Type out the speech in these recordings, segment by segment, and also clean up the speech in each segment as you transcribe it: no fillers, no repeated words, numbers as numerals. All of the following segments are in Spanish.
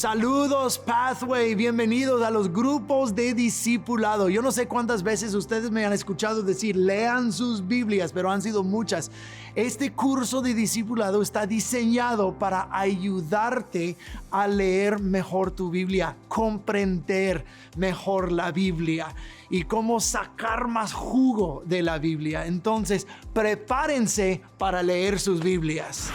Saludos Pathway, bienvenidos a los grupos de discipulado. Yo no sé cuántas veces ustedes me han escuchado decir lean sus Biblias, pero han sido muchas. Este curso de discipulado está diseñado para ayudarte a leer mejor tu Biblia, comprender mejor la Biblia y cómo sacar más jugo de la Biblia. Entonces, prepárense para leer sus Biblias.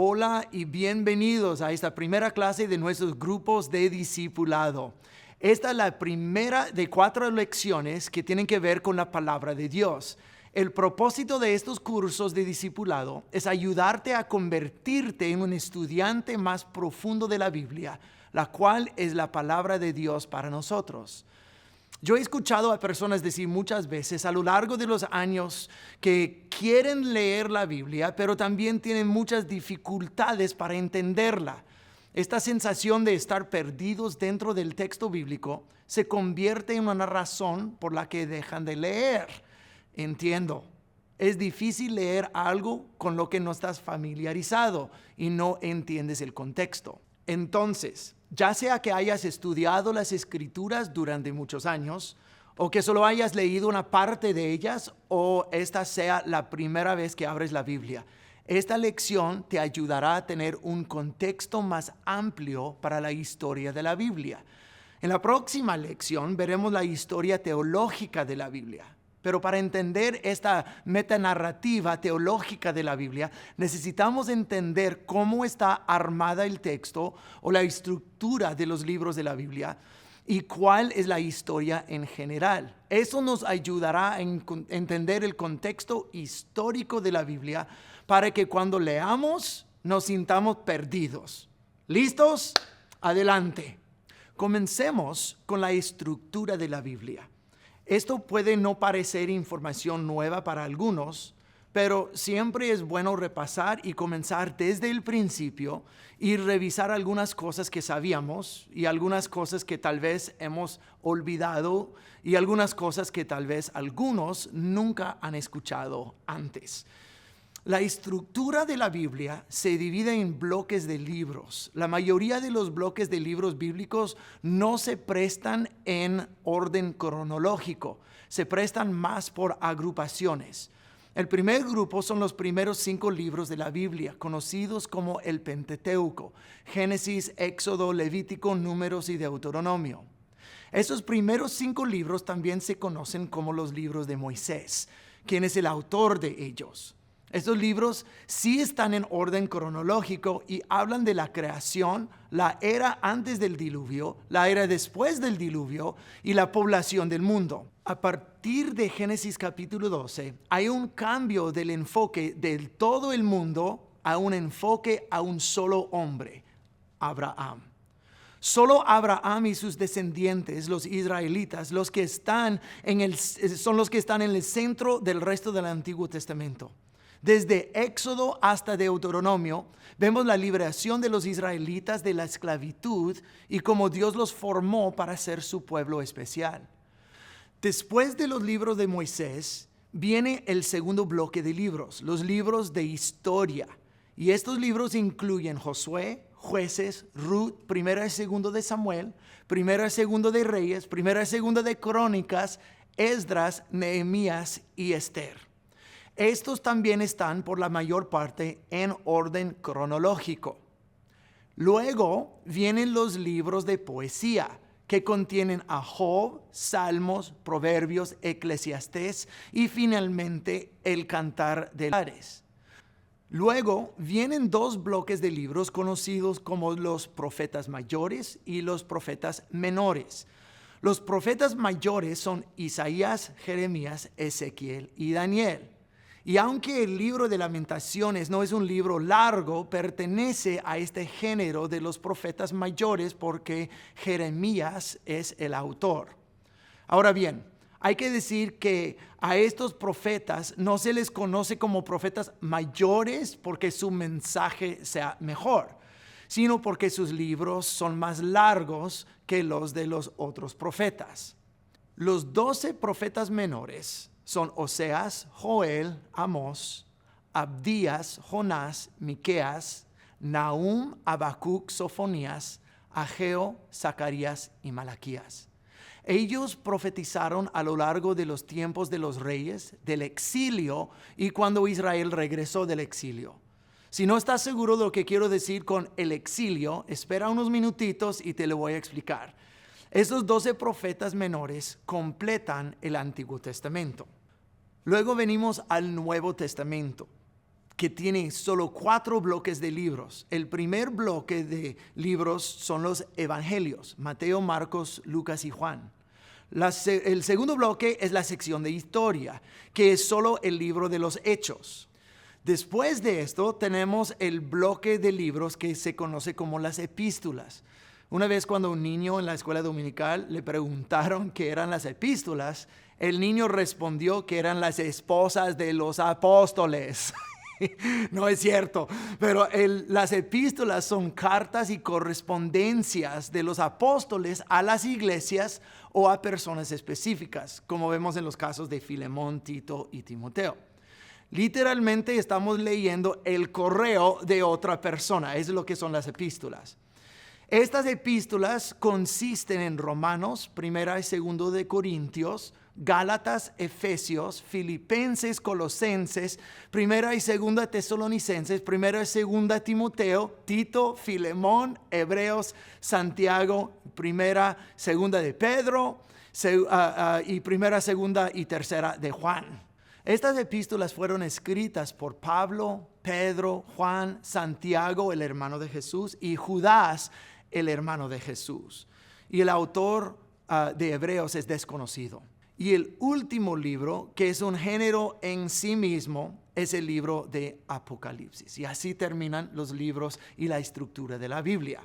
Hola y bienvenidos a esta primera clase de nuestros grupos de discipulado. Esta es la primera de 4 lecciones que tienen que ver con la palabra de Dios. El propósito de estos cursos de discipulado es ayudarte a convertirte en un estudiante más profundo de la Biblia, la cual es la palabra de Dios para nosotros. Yo he escuchado a personas decir muchas veces a lo largo de los años que quieren leer la Biblia, pero también tienen muchas dificultades para entenderla. Esta sensación de estar perdidos dentro del texto bíblico se convierte en una razón por la que dejan de leer. Entiendo. Es difícil leer algo con lo que no estás familiarizado y no entiendes el contexto. Entonces, ya sea que hayas estudiado las Escrituras durante muchos años, o que solo hayas leído una parte de ellas, o esta sea la primera vez que abres la Biblia, esta lección te ayudará a tener un contexto más amplio para la historia de la Biblia. En la próxima lección veremos la historia teológica de la Biblia. Pero para entender esta metanarrativa teológica de la Biblia, necesitamos entender cómo está armada el texto o la estructura de los libros de la Biblia y cuál es la historia en general. Eso nos ayudará a entender el contexto histórico de la Biblia para que cuando leamos nos sintamos perdidos. ¿Listos? Adelante. Comencemos con la estructura de la Biblia. Esto puede no parecer información nueva para algunos, pero siempre es bueno repasar y comenzar desde el principio y revisar algunas cosas que sabíamos y algunas cosas que tal vez hemos olvidado y algunas cosas que tal vez algunos nunca han escuchado antes. La estructura de la Biblia se divide en bloques de libros. La mayoría de los bloques de libros bíblicos no se prestan en orden cronológico, se prestan más por agrupaciones. El primer grupo son los primeros 5 libros de la Biblia, conocidos como el Pentateuco: Génesis, Éxodo, Levítico, Números y Deuteronomio. Esos primeros 5 libros también se conocen como los libros de Moisés, quien es el autor de ellos. Estos libros sí están en orden cronológico y hablan de la creación, la era antes del diluvio, la era después del diluvio y la población del mundo. A partir de Génesis capítulo 12, hay un cambio del enfoque de todo el mundo a un enfoque a un solo hombre, Abraham. Solo Abraham y sus descendientes, los israelitas, son los que están en el centro del resto del Antiguo Testamento. Desde Éxodo hasta Deuteronomio, vemos la liberación de los israelitas de la esclavitud y cómo Dios los formó para ser su pueblo especial. Después de los libros de Moisés, viene el segundo bloque de libros, los libros de historia. Y estos libros incluyen Josué, Jueces, Ruth, Primera y Segundo de Samuel, Primera y Segundo de Reyes, Primera y Segundo de Crónicas, Esdras, Nehemías y Esther. Estos también están por la mayor parte en orden cronológico. Luego vienen los libros de poesía que contienen a Job, Salmos, Proverbios, Eclesiastés y finalmente el Cantar de Lares. Luego vienen 2 bloques de libros conocidos como los profetas mayores y los profetas menores. Los profetas mayores son Isaías, Jeremías, Ezequiel y Daniel. Y aunque el libro de Lamentaciones no es un libro largo, pertenece a este género de los profetas mayores porque Jeremías es el autor. Ahora bien, hay que decir que a estos profetas no se les conoce como profetas mayores porque su mensaje sea mejor, sino porque sus libros son más largos que los de los otros profetas. Los 12 profetas menores son Oseas, Joel, Amós, Abdías, Jonás, Miqueas, Nahum, Habacuc, Sofonías, Ageo, Zacarías y Malaquías. Ellos profetizaron a lo largo de los tiempos de los reyes, del exilio y cuando Israel regresó del exilio. Si no estás seguro de lo que quiero decir con el exilio, espera unos minutitos y te lo voy a explicar. Esos 12 profetas menores completan el Antiguo Testamento. Luego venimos al Nuevo Testamento, que tiene solo 4 bloques de libros. El primer bloque de libros son los evangelios: Mateo, Marcos, Lucas y Juan. El segundo bloque es la sección de historia, que es solo el libro de los Hechos. Después de esto tenemos el bloque de libros que se conoce como las epístolas. Una vez cuando un niño en la escuela dominical le preguntaron qué eran las epístolas, el niño respondió que eran las esposas de los apóstoles. No es cierto, pero las epístolas son cartas y correspondencias de los apóstoles a las iglesias o a personas específicas, como vemos en los casos de Filemón, Tito y Timoteo. Literalmente estamos leyendo el correo de otra persona, es lo que son las epístolas. Estas epístolas consisten en Romanos, Primera y Segundo de Corintios, Gálatas, Efesios, Filipenses, Colosenses, Primera y Segunda Tesalonicenses, Primera y Segunda Timoteo, Tito, Filemón, Hebreos, Santiago, Primera, Segunda de Pedro y Primera, Segunda y Tercera de Juan. Estas epístolas fueron escritas por Pablo, Pedro, Juan, Santiago, el hermano de Jesús, y Judas, el hermano de Jesús. Y el autor de Hebreos es desconocido. Y el último libro, que es un género en sí mismo, es el libro de Apocalipsis. Y así terminan los libros y la estructura de la Biblia.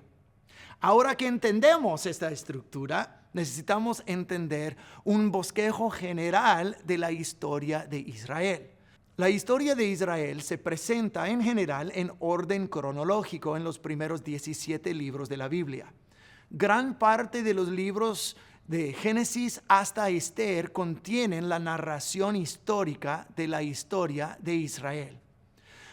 Ahora que entendemos esta estructura, necesitamos entender un bosquejo general de la historia de Israel. La historia de Israel se presenta en general en orden cronológico en los primeros 17 libros de la Biblia. Gran parte de los libros de Génesis hasta Esther contienen la narración histórica de la historia de Israel.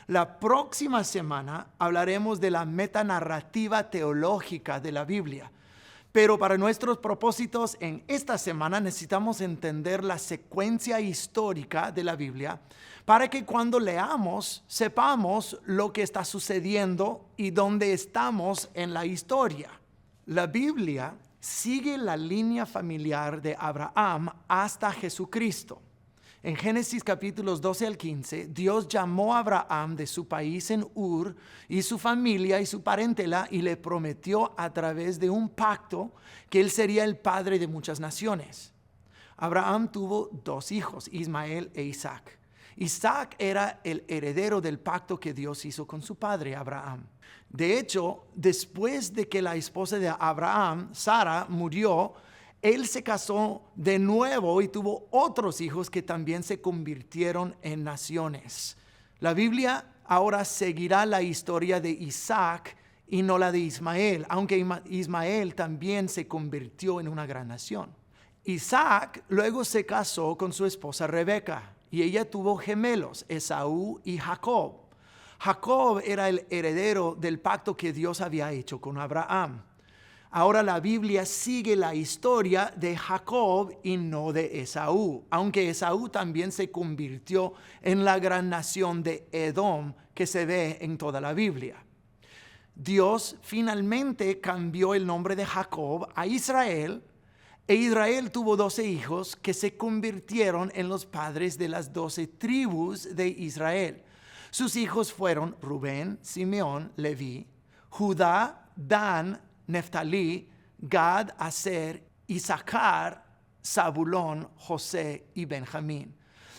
La próxima semana hablaremos de la metanarrativa teológica de la Biblia. Pero para nuestros propósitos en esta semana necesitamos entender la secuencia histórica de la Biblia para que cuando leamos sepamos lo que está sucediendo y dónde estamos en la historia. La Biblia sigue la línea familiar de Abraham hasta Jesucristo. En Génesis capítulos 12 al 15, Dios llamó a Abraham de su país en Ur y su familia y su parentela y le prometió a través de un pacto que él sería el padre de muchas naciones. Abraham tuvo 2 hijos, Ismael e Isaac. Isaac era el heredero del pacto que Dios hizo con su padre Abraham. De hecho, después de que la esposa de Abraham, Sara, murió, él se casó de nuevo y tuvo otros hijos que también se convirtieron en naciones. La Biblia ahora seguirá la historia de Isaac y no la de Ismael, aunque Ismael también se convirtió en una gran nación. Isaac luego se casó con su esposa Rebeca y ella tuvo gemelos, Esaú y Jacob. Jacob era el heredero del pacto que Dios había hecho con Abraham. Ahora la Biblia sigue la historia de Jacob y no de Esaú, aunque Esaú también se convirtió en la gran nación de Edom que se ve en toda la Biblia. Dios finalmente cambió el nombre de Jacob a Israel, e Israel tuvo 12 hijos que se convirtieron en los padres de las 12 tribus de Israel. Sus hijos fueron Rubén, Simeón, Leví, Judá, Dan, Neftalí, Gad, Aser, Isaacar, Zabulón, José y Benjamín.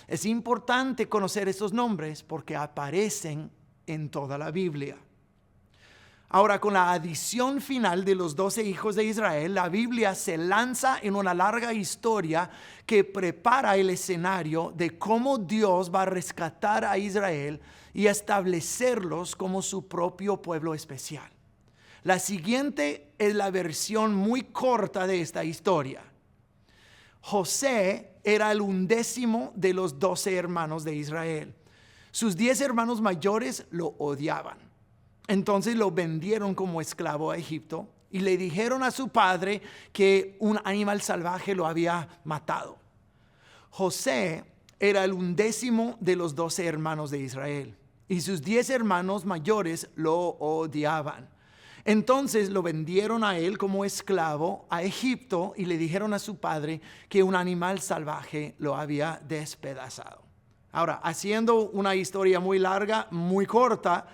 Es importante conocer esos nombres porque aparecen en toda la Biblia. Ahora, con la adición final de los 12 hijos de Israel, la Biblia se lanza en una larga historia que prepara el escenario de cómo Dios va a rescatar a Israel y establecerlos como su propio pueblo especial. La siguiente es la versión muy corta de esta historia. José era el 11º de los 12 hermanos de Israel. Sus 10 hermanos mayores lo odiaban. Entonces lo vendieron como esclavo a Egipto y le dijeron a su padre que un animal salvaje lo había matado. José era el 11º de los 12 hermanos de Israel y sus 10 hermanos mayores lo odiaban. Entonces lo vendieron a él como esclavo a Egipto y le dijeron a su padre que un animal salvaje lo había despedazado. Ahora, haciendo una historia muy larga, muy corta,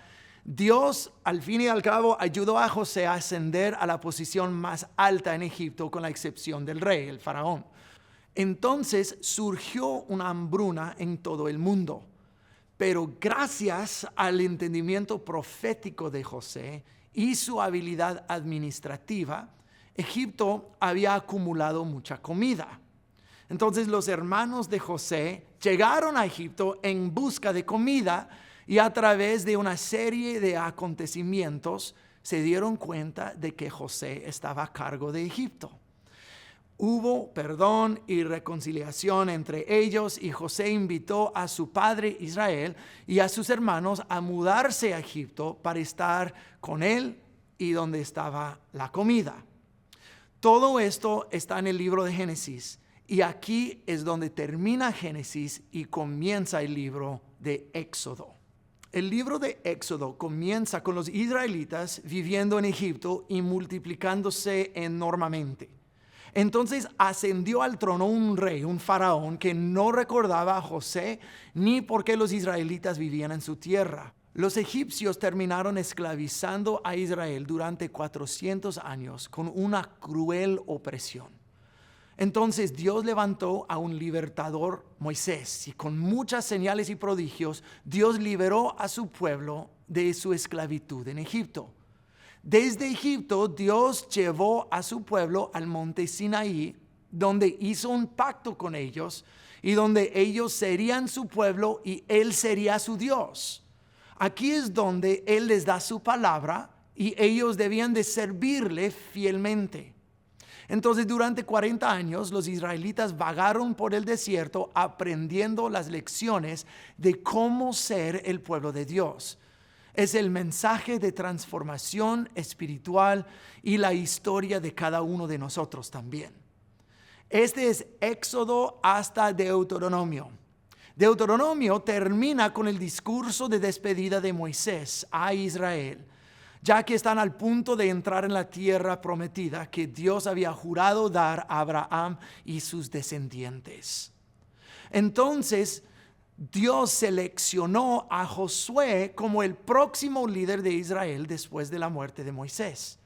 Dios al fin y al cabo ayudó a José a ascender a la posición más alta en Egipto, con la excepción del rey, el faraón. Entonces surgió una hambruna en todo el mundo, pero gracias al entendimiento profético de José y su habilidad administrativa, Egipto había acumulado mucha comida. Entonces los hermanos de José llegaron a Egipto en busca de comida y a través de una serie de acontecimientos se dieron cuenta de que José estaba a cargo de Egipto. Hubo perdón y reconciliación entre ellos y José invitó a su padre Israel y a sus hermanos a mudarse a Egipto para estar con él y donde estaba la comida. Todo esto está en el libro de Génesis y aquí es donde termina Génesis y comienza el libro de Éxodo. El libro de Éxodo comienza con los israelitas viviendo en Egipto y multiplicándose enormemente. Entonces ascendió al trono un rey, un faraón, que no recordaba a José ni por qué los israelitas vivían en su tierra. Los egipcios terminaron esclavizando a Israel durante 400 años con una cruel opresión. Entonces Dios levantó a un libertador, Moisés, y con muchas señales y prodigios, Dios liberó a su pueblo de su esclavitud en Egipto. Desde Egipto, Dios llevó a su pueblo al monte Sinaí, donde hizo un pacto con ellos y donde ellos serían su pueblo y Él sería su Dios. Aquí es donde Él les da su palabra y ellos debían de servirle fielmente. Entonces, durante 40 años, los israelitas vagaron por el desierto aprendiendo las lecciones de cómo ser el pueblo de Dios. Es el mensaje de transformación espiritual y la historia de cada uno de nosotros también. Este es Éxodo hasta Deuteronomio. Deuteronomio termina con el discurso de despedida de Moisés a Israel, ya que están al punto de entrar en la tierra prometida que Dios había jurado dar a Abraham y sus descendientes. Entonces, Dios seleccionó a Josué como el próximo líder de Israel después de la muerte de Moisés.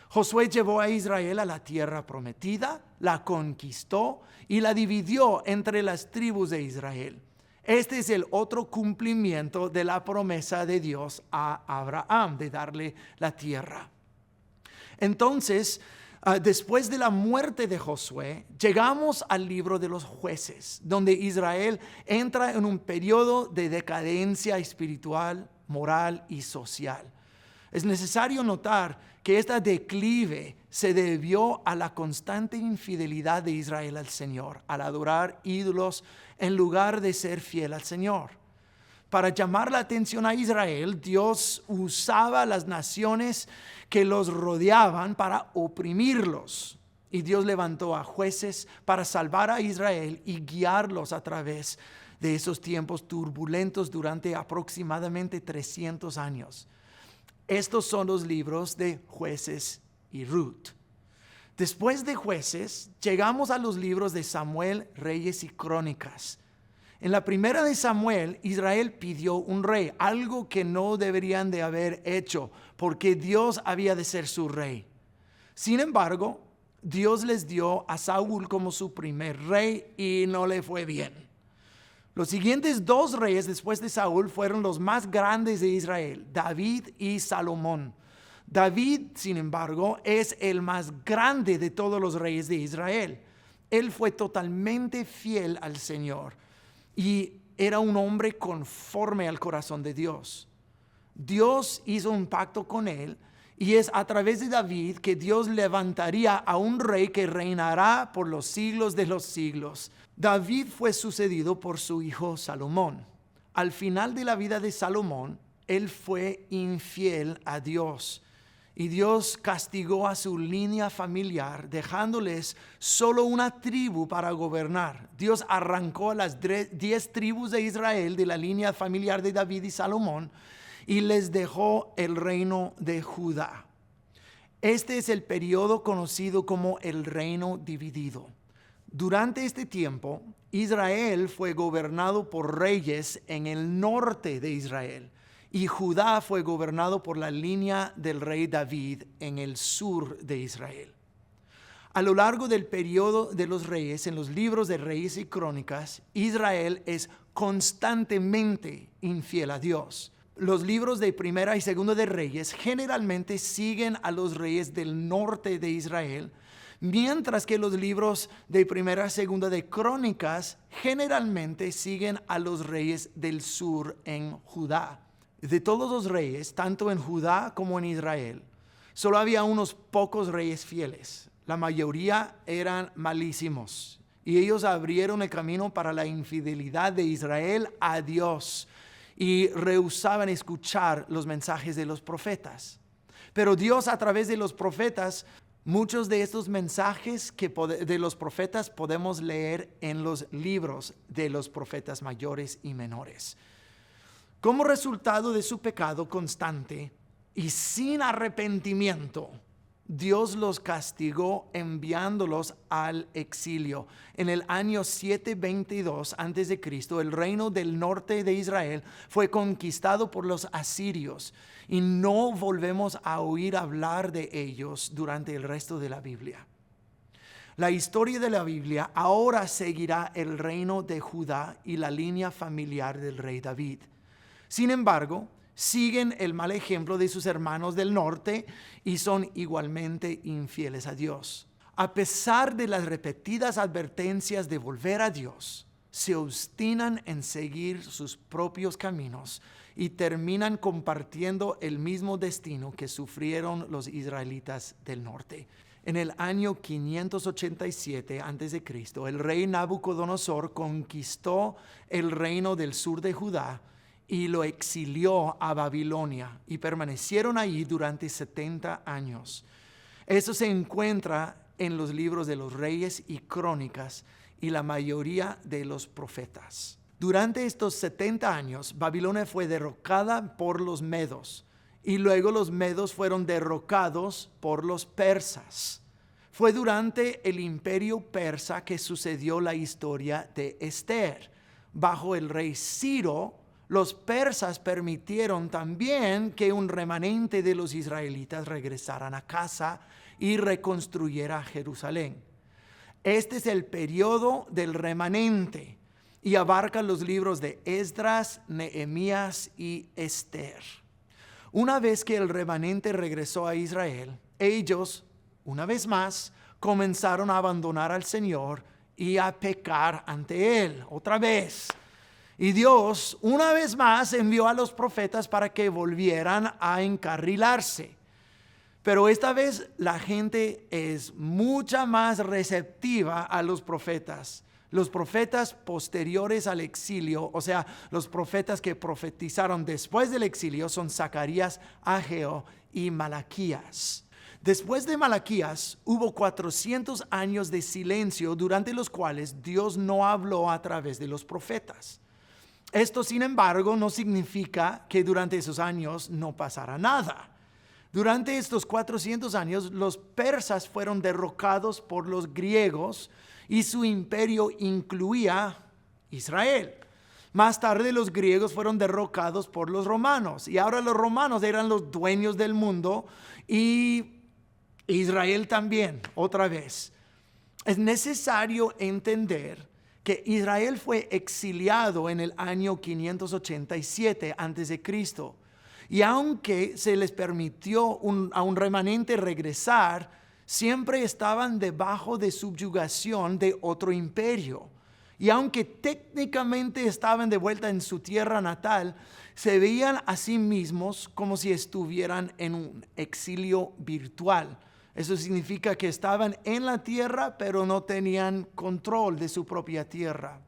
Josué llevó a Israel a la tierra prometida, la conquistó y la dividió entre las tribus de Israel. Este es el otro cumplimiento de la promesa de Dios a Abraham de darle la tierra. Entonces, después de la muerte de Josué, llegamos al libro de los Jueces, donde Israel entra en un periodo de decadencia espiritual, moral y social. Es necesario notar que esta declive se debió a la constante infidelidad de Israel al Señor, al adorar ídolos en lugar de ser fiel al Señor. Para llamar la atención a Israel, Dios usaba las naciones que los rodeaban para oprimirlos. Y Dios levantó a jueces para salvar a Israel y guiarlos a través de esos tiempos turbulentos durante aproximadamente 300 años. Estos son los libros de Jueces y Ruth. Después de Jueces, llegamos a los libros de Samuel, Reyes y Crónicas. En la primera de Samuel, Israel pidió un rey, algo que no deberían de haber hecho, porque Dios había de ser su rey. Sin embargo, Dios les dio a Saúl como su primer rey y no le fue bien. Los siguientes 2 reyes después de Saúl fueron los más grandes de Israel, David y Salomón. David, sin embargo, es el más grande de todos los reyes de Israel. Él fue totalmente fiel al Señor y era un hombre conforme al corazón de Dios. Dios hizo un pacto con él Y es a través de David que Dios levantaría a un rey que reinará por los siglos de los siglos. David fue sucedido por su hijo Salomón. Al final de la vida de Salomón, él fue infiel a Dios. Y Dios castigó a su línea familiar, dejándoles solo una tribu para gobernar. Dios arrancó a las 10 tribus de Israel de la línea familiar de David y Salomón y les dejó el reino de Judá. Este es el periodo conocido como el reino dividido. Durante este tiempo, Israel fue gobernado por reyes en el norte de Israel. Y Judá fue gobernado por la línea del rey David en el sur de Israel. A lo largo del periodo de los reyes, en los libros de Reyes y Crónicas, Israel es constantemente infiel a Dios. Los libros de Primera y Segunda de Reyes generalmente siguen a los reyes del norte de Israel, mientras que los libros de Primera y Segunda de Crónicas generalmente siguen a los reyes del sur en Judá. De todos los reyes, tanto en Judá como en Israel, solo había unos pocos reyes fieles. La mayoría eran malísimos y ellos abrieron el camino para la infidelidad de Israel a Dios y rehusaban escuchar los mensajes de los profetas. Pero Dios, a través de los profetas, muchos de estos mensajes de los profetas podemos leer en los libros de los profetas mayores y menores. Como resultado de su pecado constante y sin arrepentimiento, Dios los castigó enviándolos al exilio. En el año 722 a.C., el reino del norte de Israel fue conquistado por los asirios y no volvemos a oír hablar de ellos durante el resto de la Biblia. La historia de la Biblia ahora seguirá el reino de Judá y la línea familiar del rey David. Sin embargo, siguen el mal ejemplo de sus hermanos del norte y son igualmente infieles a Dios. A pesar de las repetidas advertencias de volver a Dios, se obstinan en seguir sus propios caminos y terminan compartiendo el mismo destino que sufrieron los israelitas del norte. En el año 587 a.C., el rey Nabucodonosor conquistó el reino del sur de Judá y lo exilió a Babilonia y permanecieron allí durante 70 años. Eso se encuentra en los libros de los Reyes y Crónicas y la mayoría de los profetas. Durante estos 70 años, Babilonia fue derrocada por los medos y luego los medos fueron derrocados por los persas. Fue durante el imperio persa que sucedió la historia de Esther. Bajo el rey Ciro, los persas permitieron también que un remanente de los israelitas regresaran a casa y reconstruyera Jerusalén. Este es el periodo del remanente y abarca los libros de Esdras, Nehemías y Esther. Una vez que el remanente regresó a Israel, ellos, una vez más, comenzaron a abandonar al Señor y a pecar ante Él, otra vez. Y Dios, una vez más, envió a los profetas para que volvieran a encarrilarse. Pero esta vez la gente es mucha más receptiva a los profetas. Los profetas posteriores al exilio, o sea, los profetas que profetizaron después del exilio son Zacarías, Ageo y Malaquías. Después de Malaquías hubo 400 años de silencio durante los cuales Dios no habló a través de los profetas. Esto, sin embargo, no significa que durante esos años no pasara nada. Durante estos 400 años, los persas fueron derrocados por los griegos y su imperio incluía Israel. Más tarde, los griegos fueron derrocados por los romanos y ahora los romanos eran los dueños del mundo y Israel también, otra vez. Es necesario entender que Israel fue exiliado en el año 587 a.C. Y aunque se les permitió a un remanente regresar, siempre estaban debajo de subyugación de otro imperio. Y aunque técnicamente estaban de vuelta en su tierra natal, se veían a sí mismos como si estuvieran en un exilio virtual. Eso significa que estaban en la tierra, pero no tenían control de su propia tierra.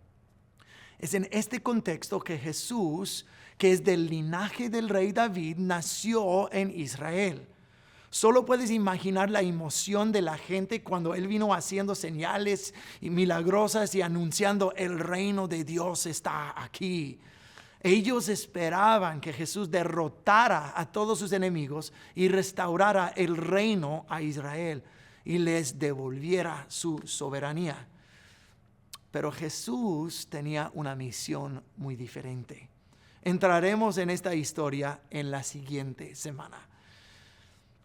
Es en este contexto que Jesús, que es del linaje del rey David, nació en Israel. Solo puedes imaginar la emoción de la gente cuando él vino haciendo señales y milagrosas y anunciando el reino de Dios está aquí. Ellos esperaban que Jesús derrotara a todos sus enemigos y restaurara el reino a Israel y les devolviera su soberanía. Pero Jesús tenía una misión muy diferente. Entraremos en esta historia en la siguiente semana.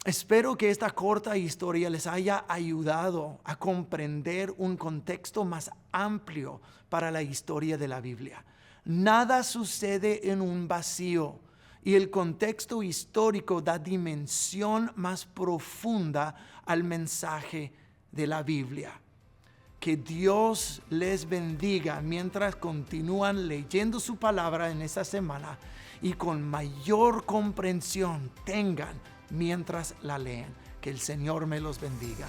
Espero que esta corta historia les haya ayudado a comprender un contexto más amplio para la historia de la Biblia. Nada sucede en un vacío y el contexto histórico da dimensión más profunda al mensaje de la Biblia. Que Dios les bendiga mientras continúan leyendo su palabra en esta semana y con mayor comprensión tengan mientras la leen. Que el Señor me los bendiga.